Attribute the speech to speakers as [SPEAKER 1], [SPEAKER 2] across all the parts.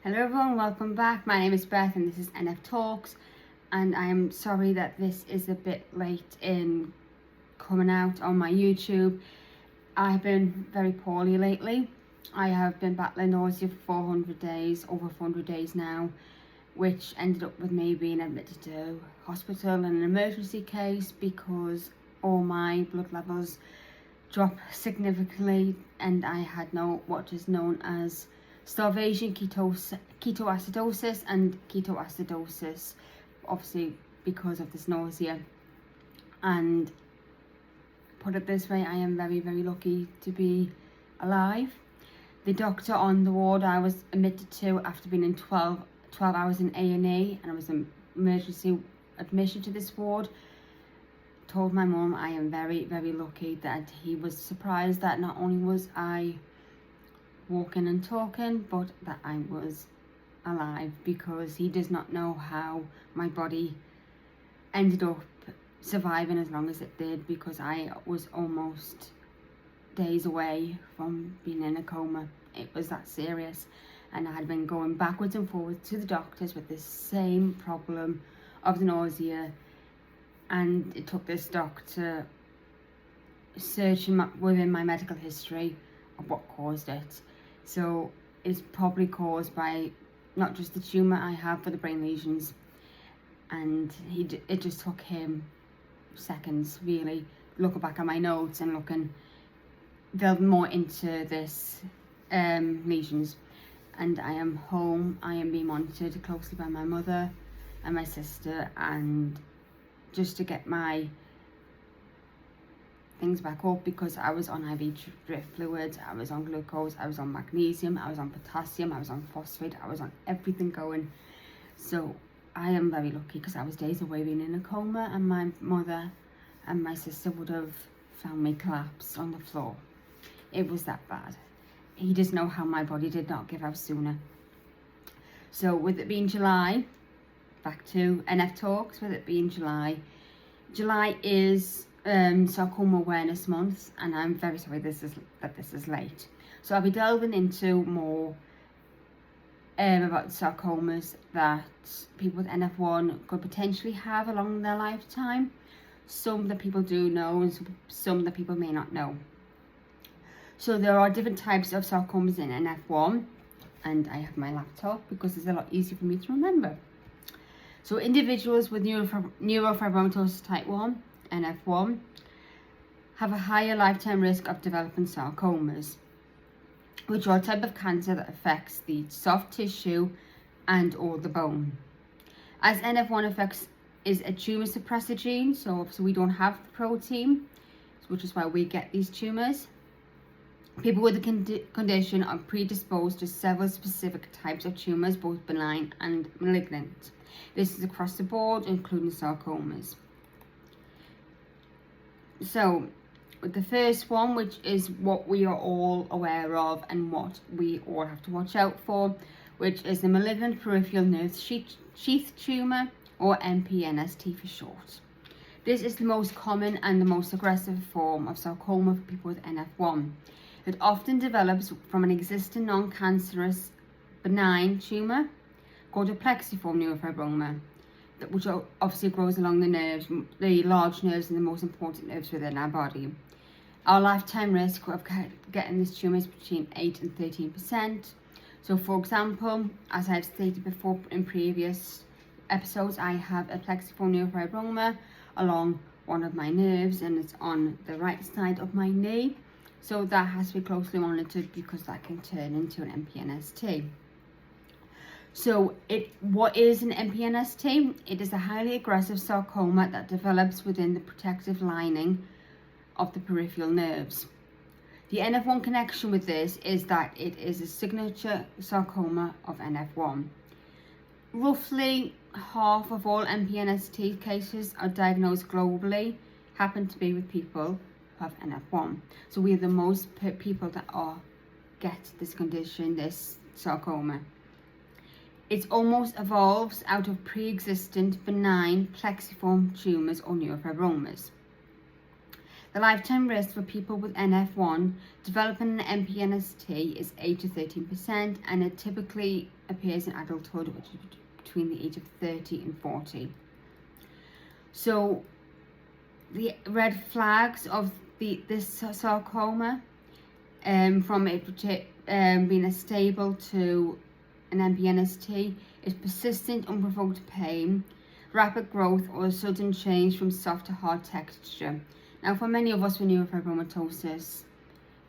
[SPEAKER 1] Hello everyone, welcome back. My name is Beth and this is NF Talks, and I am sorry that this is a bit late in coming out on my YouTube. I've been very poorly lately. I have been battling nausea for 400 days, over 400 days now, which ended up with me being admitted to hospital in an emergency case because all my blood levels dropped significantly and I had what is known as starvation, ketoacidosis and ketoacidosis, obviously because of this nausea. And put it this way, I am very, very lucky to be alive. The doctor on the ward I was admitted to after being in 12 hours in A&E, and I was an emergency admission to this ward, told my mum I am very, very lucky that he was surprised that not only was I walking and talking, but that I was alive, because he does not know how my body ended up surviving as long as it did, because I was almost days away from being in a coma. It was that serious, and I had been going backwards and forwards to the doctors with the same problem of the nausea, and it took this doctor searching within my medical history of what caused it. So it's probably caused by not just the tumour I have, but the brain lesions, and it just took him seconds really looking back at my notes and looking delving more into this lesions. And I am home. I am being monitored closely by my mother and my sister, and just to get my things back up, because I was on IV drip fluids, I was on glucose, I was on magnesium, I was on potassium, I was on phosphate, I was on everything going. So I am very lucky, because I was days away being in a coma, and my mother and my sister would have found me collapsed on the floor. It was that bad. He doesn't know how my body did not give out sooner. So with it being July, back to NF Talks, with it being July is Sarcoma Awareness Month, and I'm very sorry this is late. So I'll be delving into more about sarcomas that people with NF1 could potentially have along their lifetime. Some that people do know, and some that people may not know. So there are different types of sarcomas in NF1, and I have my laptop because it's a lot easier for me to remember. So individuals with neurofibromatosis type 1, NF1, have a higher lifetime risk of developing sarcomas, which are a type of cancer that affects the soft tissue and or the bone. As NF1 is a tumor suppressor gene, so obviously we don't have the protein, which is why we get these tumors. People with the condition are predisposed to several specific types of tumors, both benign and malignant. This is across the board, including sarcomas. So with the first one, which is what we are all aware of and what we all have to watch out for, which is the malignant peripheral nerve sheath tumor, or MPNST for short. This is the most common and the most aggressive form of sarcoma for people with NF1. It often develops from an existing non-cancerous benign tumor called a plexiform neurofibroma, which obviously grows along the nerves, the large nerves and the most important nerves within our body. Our lifetime risk of getting this tumor is between 8 and 13%. So for example, as I've stated before in previous episodes, I have a plexiform neurofibroma along one of my nerves, and it's on the right side of my knee. So that has to be closely monitored, because that can turn into an MPNST. So what is an MPNST? It is a highly aggressive sarcoma that develops within the protective lining of the peripheral nerves. The NF1 connection with this is that it is a signature sarcoma of NF1. Roughly half of all MPNST cases are diagnosed globally happen to be with people who have NF1. So we are the most people that get this condition, this sarcoma. It almost evolves out of pre-existent benign plexiform tumours or neurofibromas. The lifetime risk for people with NF1 developing an MPNST is 8 to 13%, and it typically appears in adulthood, which is between the age of 30 and 40. So the red flags of this sarcoma, from it being a stable to an MPNST, is persistent unprovoked pain, rapid growth, or a sudden change from soft to hard texture. Now, for many of us with neurofibromatosis,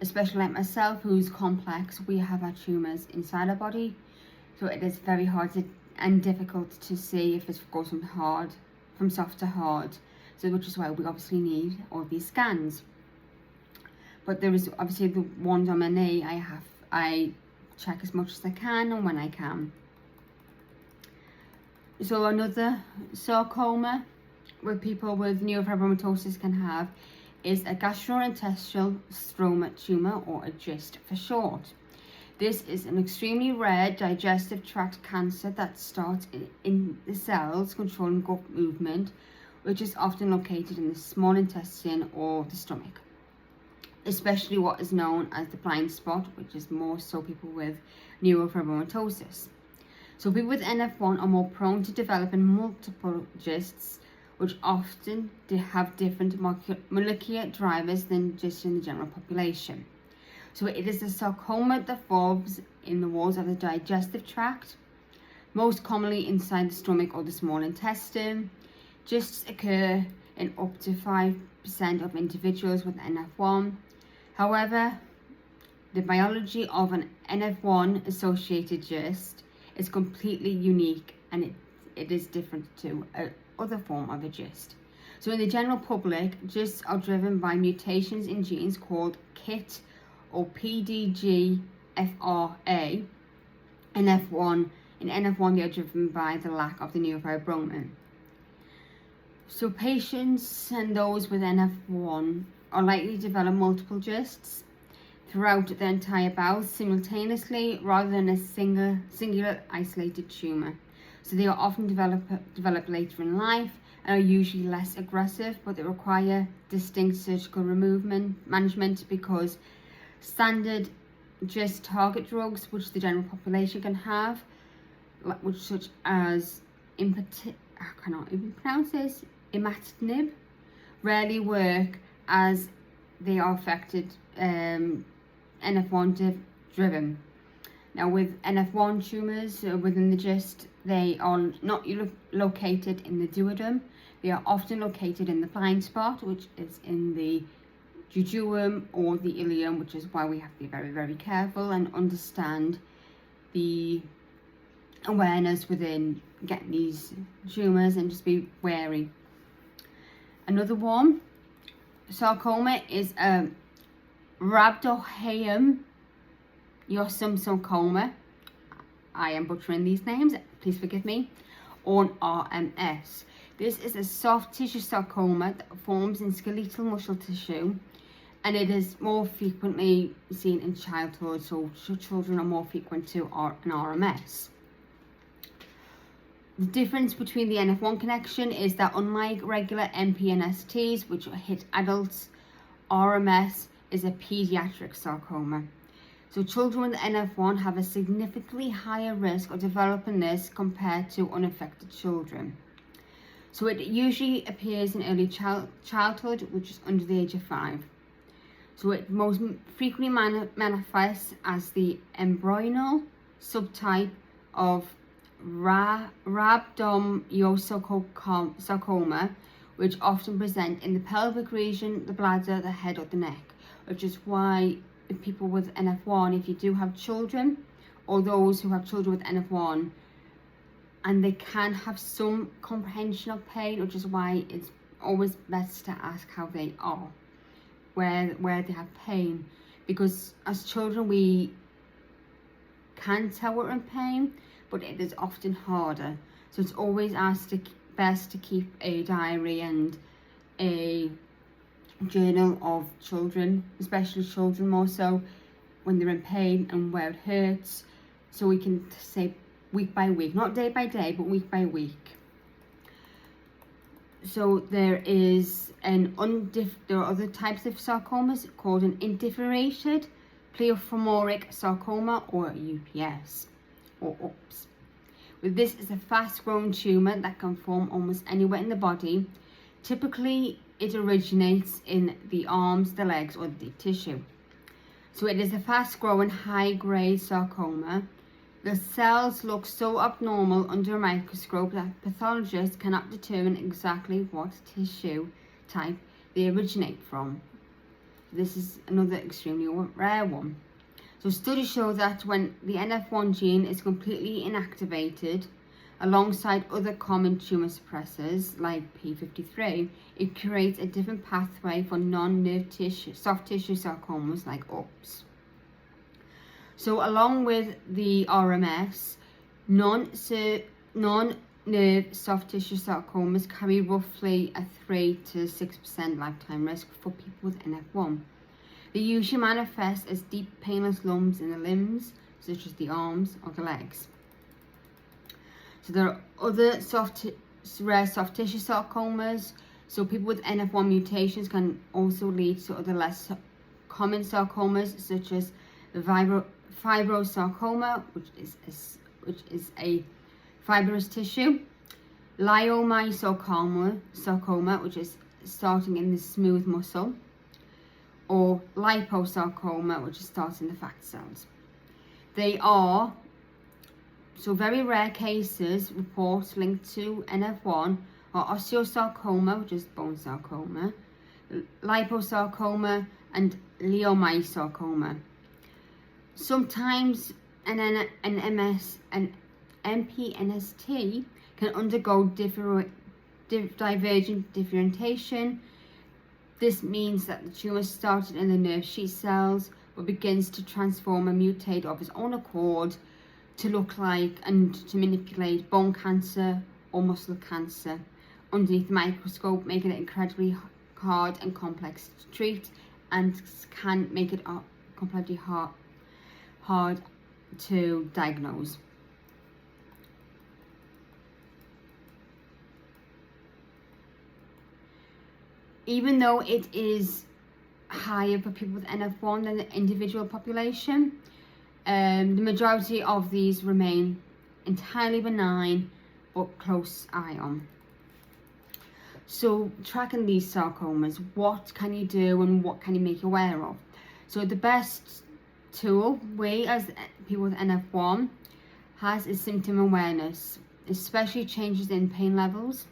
[SPEAKER 1] especially like myself, who's complex, we have our tumours inside our body, so it is very hard and difficult to see if it goes from soft to hard. So, which is why we obviously need all these scans. But there is obviously the ones on my knee. I check as much as I can and when I can. So another sarcoma where people with neurofibromatosis can have is a gastrointestinal stroma tumour, or a GIST for short. This is an extremely rare digestive tract cancer that starts in the cells controlling gut movement, which is often located in the small intestine or the stomach, especially what is known as the blind spot, which is more so people with neurofibromatosis. So people with NF1 are more prone to developing multiple GISTs, which often have different molecular drivers than just in the general population. So it is a sarcoma that forms in the walls of the digestive tract, most commonly inside the stomach or the small intestine. GISTs occur in up to 5% of individuals with NF1. However, the biology of an NF1 associated GIST is completely unique, and it is different to other form of a GIST. So in the general public, GISTs are driven by mutations in genes called KIT or PDGFRA. In NF1, they are driven by the lack of the neurofibromatosis. So patients and those with NF1 are likely to develop multiple GISTs throughout the entire bowel simultaneously, rather than a singular isolated tumour. So they are often develop later in life and are usually less aggressive, but they require distinct surgical management because standard GIST target drugs, which the general population can have, such as I cannot even pronounce this, imatinib, rarely work as they are affected NF1 driven. Now, with NF1 tumours within the GIST, they are not located in the duodenum. They are often located in the blind spot, which is in the jejunum or the ileum, which is why we have to be very, very careful and understand the awareness within getting these tumours and just be wary. Another one, sarcoma, is a rhabdohylium sarcoma. I am butchering these names, please forgive me. Or an RMS. This is a soft tissue sarcoma that forms in skeletal muscle tissue, and it is more frequently seen in childhood, so children are more frequent to an RMS. The difference between the NF1 connection is that unlike regular MPNSTs, which hit adults, RMS is a pediatric sarcoma. So children with NF1 have a significantly higher risk of developing this compared to unaffected children. So it usually appears in early childhood, which is under the age of 5. So it most frequently manifests as the embryonal subtype of rhabdomyosarcoma, which often present in the pelvic region, the bladder, the head, or the neck, which is why people with NF1, if you do have children, or those who have children with NF1, and they can have some comprehension of pain, which is why it's always best to ask how they are, where they have pain, because as children we can tell we're in pain, but it is often harder. So it's always best to keep a diary and a journal of children, especially children more so, when they're in pain and where it hurts, so we can say week by week, not day by day, but week by week. So there are other types of sarcomas called an undifferentiated pleomorphic sarcoma, or UPS, or UPS. With this is a fast-growing tumour that can form almost anywhere in the body. Typically, it originates in the arms, the legs, or the deep tissue. So it is a fast-growing, high-grade sarcoma. The cells look so abnormal under a microscope that pathologists cannot determine exactly what tissue type they originate from. This is another extremely rare one. So studies show that when the NF1 gene is completely inactivated, alongside other common tumour suppressors like P53, it creates a different pathway for non-nerve tissue, soft tissue sarcomas like UPS. So along with the RMS, non-nerve soft tissue sarcomas carry roughly a 3 to 6% lifetime risk for people with NF1. They usually manifest as deep painless lumps in the limbs, such as the arms or the legs. So there are other rare soft tissue sarcomas. So people with NF1 mutations can also lead to other less common sarcomas, such as the fibrosarcoma, which is a fibrous tissue, leiomyosarcoma, which is starting in the smooth muscle, or liposarcoma, which is starting in the fat cells. They are very rare cases. Reports linked to NF1 are osteosarcoma, which is bone sarcoma, liposarcoma, and leiomyosarcoma. Sometimes an MPNST can undergo divergent differentiation. This means that the tumour started in the nerve sheath cells but begins to transform and mutate of its own accord to look like and to manipulate bone cancer or muscle cancer underneath the microscope, making it incredibly hard and complex to treat, and can make it completely hard to diagnose. Even though it is higher for people with NF1 than the individual population, the majority of these remain entirely benign but close eye on. So tracking these sarcomas, what can you do and what can you make aware of? So the best tool we as people with NF1 has is symptom awareness, especially changes in pain levels.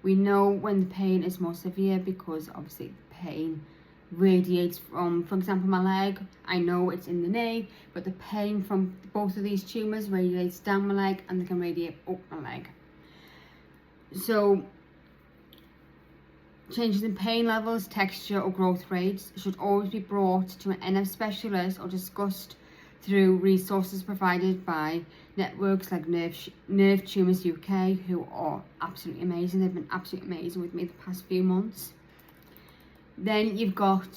[SPEAKER 1] We know when the pain is more severe because obviously the pain radiates from, for example, my leg. I know it's in the knee, but the pain from both of these tumours radiates down my leg and they can radiate up my leg. So changes in pain levels, texture or growth rates should always be brought to an NF specialist or discussed through resources provided by networks like Nerve Tumours UK, who are absolutely amazing. They've been absolutely amazing with me the past few months. Then you've got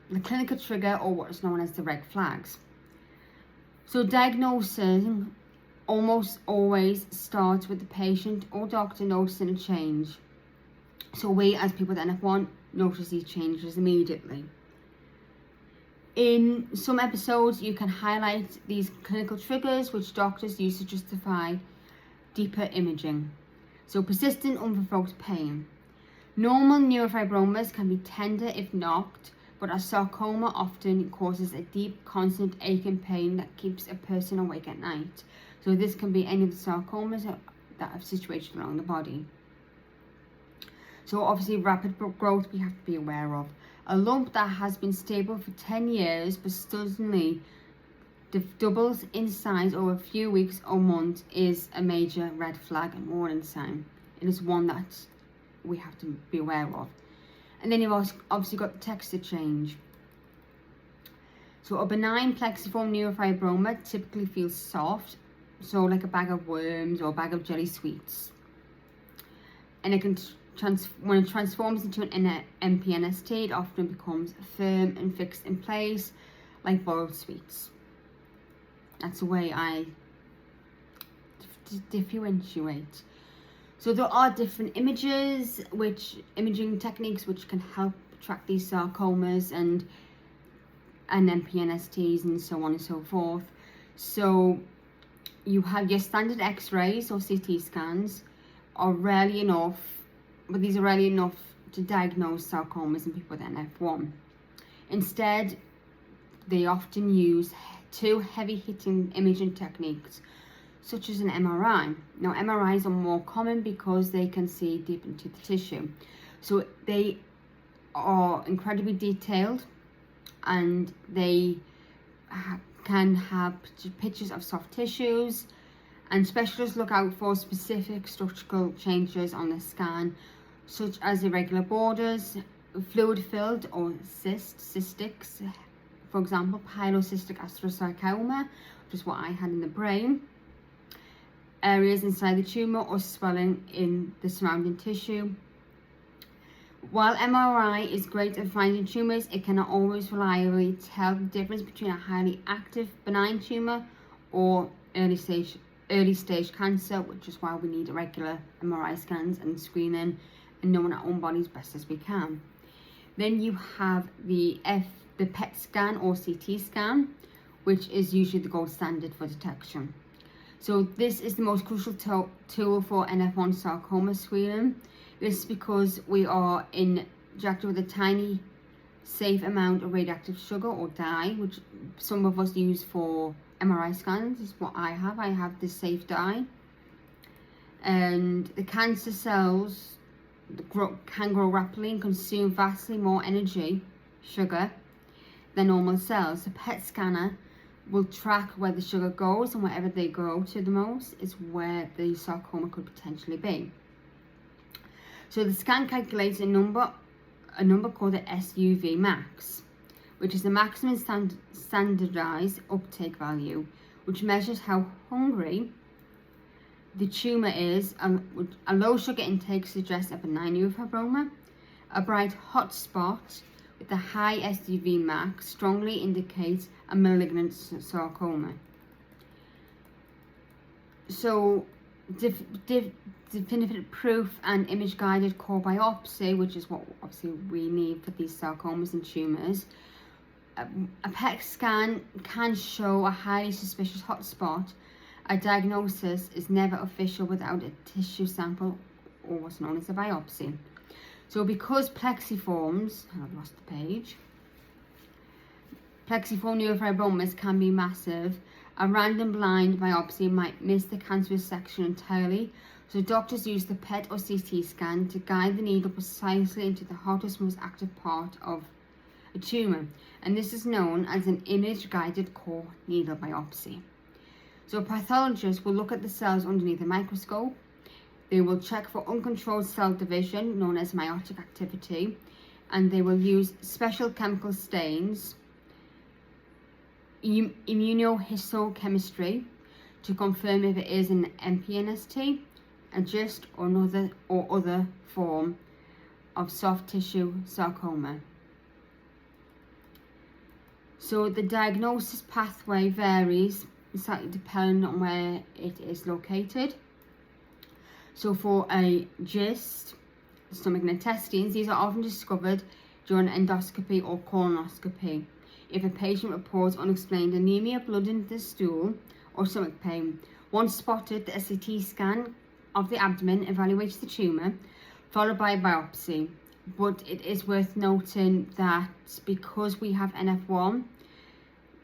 [SPEAKER 1] the clinical trigger, or what is known as the red flags. So diagnosing almost always starts with the patient or doctor noticing a change. So we as people with NF1 notice these changes immediately. In some episodes, you can highlight these clinical triggers which doctors use to justify deeper imaging. So persistent unprovoked pain. Normal neurofibromas can be tender if knocked, but a sarcoma often causes a deep, constant aching pain that keeps a person awake at night. So this can be any of the sarcomas that are situated along the body. So obviously rapid growth we have to be aware of. A lump that has been stable for 10 years but suddenly doubles in size over a few weeks or months is a major red flag and warning sign. It is one that we have to be aware of. And then you've obviously got the texture change. So a benign plexiform neurofibroma typically feels soft, so like a bag of worms or a bag of jelly sweets. And it can when it transforms into an MPNST, it often becomes firm and fixed in place, like boiled sweets. That's the way I differentiate. So So there are different imaging techniques which can help track these sarcomas and MPNSTs and so on and so forth. So you have your standard X-rays or CT scans are rarely enough, but these are rarely enough to diagnose sarcomas in people with NF1. Instead, they often use two heavy-hitting imaging techniques, such as an MRI. Now, MRIs are more common because they can see deep into the tissue. So they are incredibly detailed, and they can have pictures of soft tissues, and specialists look out for specific structural changes on the scan, such as irregular borders, fluid-filled or cystics, for example, pilocystic astrocytoma, which is what I had in the brain, areas inside the tumour or swelling in the surrounding tissue. While MRI is great at finding tumours, it cannot always reliably tell the difference between a highly active benign tumour or early stage cancer, which is why we need regular MRI scans and screening and knowing our own bodies best as we can. Then you have the PET scan or CT scan, which is usually the gold standard for detection. So this is the most crucial tool for NF1 sarcoma screening. This is because we are injected with a tiny, safe amount of radioactive sugar or dye, which some of us use for MRI scans. This is what I have. I have this safe dye. And the cancer cells can grow rapidly and consume vastly more energy, sugar, than normal cells. The PET scanner will track where the sugar goes, and wherever they go to the most is where the sarcoma could potentially be. So the scan calculates a number called the SUV max, which is the maximum standardized uptake value, which measures how hungry the tumour is. A low sugar intake suggests a benign neurofibroma. A bright hot spot with a high SUV max strongly indicates a malignant sarcoma. So definitive proof and image-guided core biopsy, which is what obviously we need for these sarcomas and tumours. A PET scan can show a highly suspicious hotspot. A diagnosis is never official without a tissue sample or what's known as a biopsy. So because plexiforms, I've lost the page, plexiform neurofibromas can be massive, a random blind biopsy might miss the cancerous section entirely. So doctors use the PET or CT scan to guide the needle precisely into the hottest, most active part of a tumour. And this is known as an image-guided core needle biopsy. So pathologists will look at the cells underneath a microscope. They will check for uncontrolled cell division, known as meiotic activity, and they will use special chemical stains, immunohistochemistry, to confirm if it is an MPNST, a GIST, or other form of soft tissue sarcoma. So the diagnosis pathway varies slightly depending on where it is located. So for a GIST, stomach and intestines, these are often discovered during endoscopy or colonoscopy. If a patient reports unexplained anemia, blood in the stool, or stomach pain. Once spotted, the CT scan of the abdomen evaluates the tumour, followed by a biopsy. But it is worth noting that because we have NF1,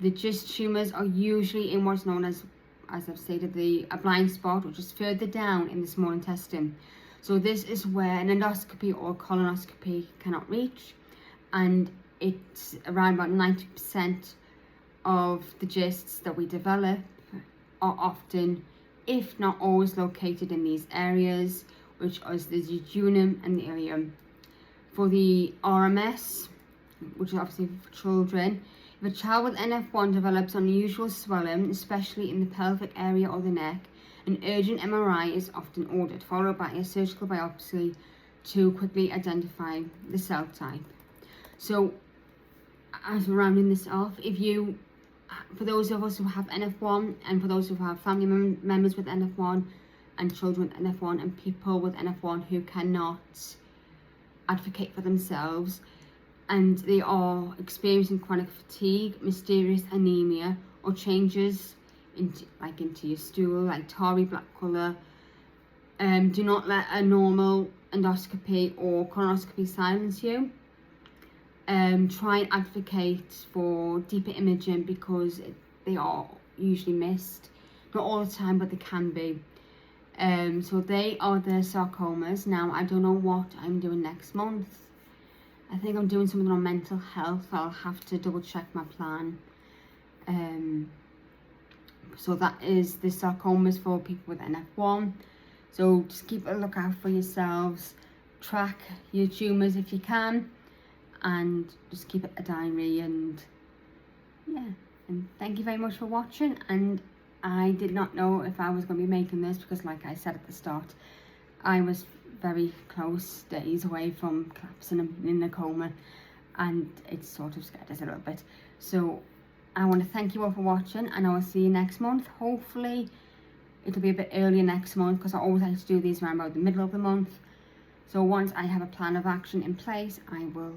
[SPEAKER 1] the GIST tumours are usually in what's known as I've stated, a blind spot, which is further down in the small intestine. So this is where an endoscopy or colonoscopy cannot reach, and it's around about 90% of the GISTs that we develop are often, if not always, located in these areas, which is the jejunum and the ileum. For the RMS, which is obviously for children, if a child with NF1 develops unusual swelling, especially in the pelvic area or the neck, an urgent MRI is often ordered, followed by a surgical biopsy to quickly identify the cell type. So, as we're rounding this off, for those of us who have NF1 and for those who have family members with NF1, and children with NF1 and people with NF1 who cannot advocate for themselves, and they are experiencing chronic fatigue, mysterious anemia, or changes into your stool, like tarry black colour. Do not let a normal endoscopy or colonoscopy silence you. Try and advocate for deeper imaging because they are usually missed. Not all the time, but they can be. So they are the sarcomas. Now, I don't know what I'm doing next month. I think I'm doing something on mental health. I'll have to double check my plan. So that is the sarcomas for people with NF1. So just keep a lookout for yourselves. Track your tumours if you can. And just keep a diary, and yeah. And thank you very much for watching. And I did not know if I was going to be making this because, like I said at the start, I was very close days away from collapsing in a coma, and it sort of scared us a little bit. So I want to thank you all for watching, and I will see you next month. Hopefully it'll be a bit earlier next month because I always like to do these around about the middle of the month. So once I have a plan of action in place, I will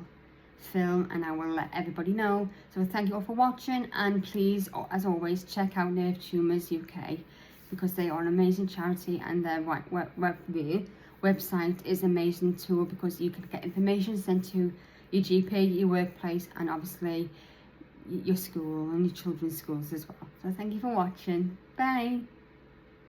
[SPEAKER 1] film and I will let everybody know. So thank you all for watching, and please, as always, check out Nerve Tumours UK because they are an amazing charity, and their website is amazing too because you can get information sent to your GP, your workplace, and obviously your school and your children's schools as well. So thank you for watching. Bye.